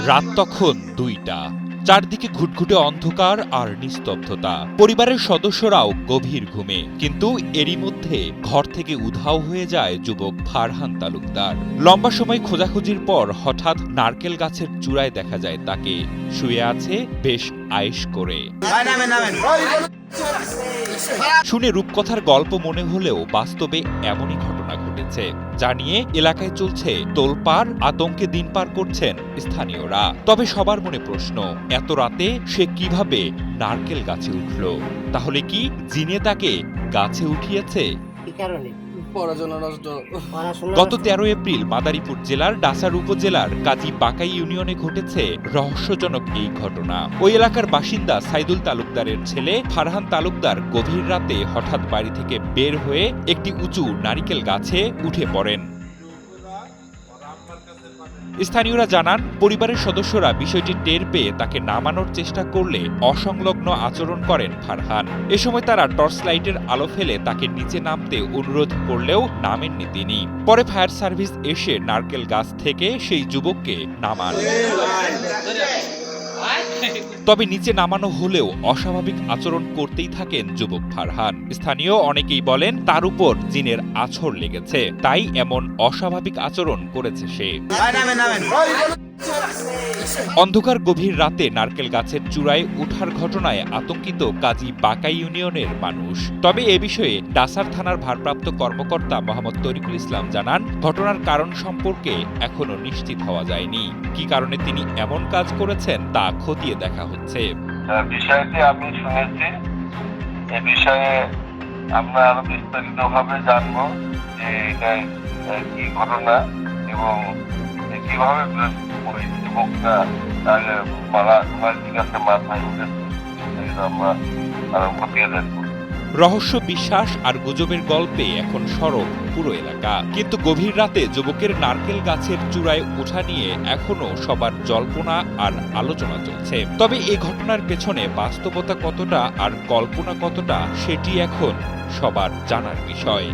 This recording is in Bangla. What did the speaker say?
রাত তখন ২টা। চারদিকে ঘুটঘুটে অন্ধকার আর নিস্তব্ধতা। পরিবারের সদস্যরাও গভীর ঘুমে, কিন্তু এরই মধ্যে ঘর থেকে উধাও হয়ে যায় যুবক ফারহান তালুকদার। লম্বা সময় খোঁজাখুঁজির পর হঠাৎ নারকেল গাছের চূড়ায় দেখা যায় তাকে শুয়ে আছে বেশ আয়েশ করে। শুনে রূপকথার গল্প মনে হলেও বাস্তবে এমনই ঘটনা ঘটেছে, যা নিয়ে এলাকায় চলছে তোলপাড়। আতঙ্কে দিন পার করছেন স্থানীয়রা। তবে সবার মনে প্রশ্ন, এত রাতে সে কিভাবে নারকেল গাছে উঠল? তাহলে কি জিনে তাকে গাছে উঠিয়েছে? কি কারণে? পড়াশোনা নষ্ট। গত ১৩ এপ্রিল মাদারীপুর জেলার ডাসার উপজেলার কাজী বাকাই ইউনিয়নে ঘটেছে রহস্যজনক এই ঘটনা। ওই এলাকার বাসিন্দা সাইদুল তালুকদারের ছেলে ফারহান তালুকদার গভীর রাতে হঠাৎ বাড়ি থেকে বের হয়ে একটি উঁচু নারিকেল গাছে উঠে পড়েন। স্থানীয়রা জানান, পরিবারের সদস্যরা বিষয়টি টের পেয়ে তাকে নামানোর চেষ্টা করলে অসংলগ্ন আচরণ করেন ফারহান। এ সময় তারা টর্চ লাইটের আলো ফেলে তাকে নিচে নামতে অনুরোধ করলেও নামেননি তিনি। পরে ফায়ার সার্ভিস এসে নারকেল গাছ থেকে সেই যুবককে নামান। তবে নিচে নামানো হলেও অস্বাভাবিক আচরণ করতেই থাকেন যুবক ফারহান। স্থানীয় অনেকেই বলেন তার উপর জিনের আছর লেগেছে, তাই এমন অস্বাভাবিক আচরণ করেছে সে। অন্ধকার গভীর রাতে নারকেল গাছের চূড়ায় উঠার ঘটনায় আতঙ্কিত কাজী বাকাই ইউনিয়নের মানুষ। তবে এ বিষয়ে ডাসার থানার ভারপ্রাপ্ত কর্মকর্তা মোহাম্মদ তরিকুল ইসলাম জানান, ঘটনার কারণ সম্পর্কে এখনো নিশ্চিত হওয়া যায়নি। কি কারণে তিনি এমন কাজ করেছেন তা খতিয়ে দেখা হচ্ছে। বিষয়টি আমি শুনেছি, এ বিষয়ে আমরা আরো বিস্তারিতভাবে জানবো যে এটা কি ঘটনা এবং কিভাবে ওই যুবকটা মাথায় উঠেছে আমরা আরো খতিয়ে দেখবো। রহস্য, বিশ্বাস আর গুজবের গল্পে এখন সরব পুরো এলাকা। কিন্তু গভীর রাতে যুবকের নারকেল গাছের চূড়ায় ওঠা নিয়ে এখনো সবার জল্পনা আর আলোচনা চলছে। তবে এই ঘটনার পেছনে বাস্তবতা কতটা আর কল্পনা কতটা, সেটি এখন সবার জানার বিষয়।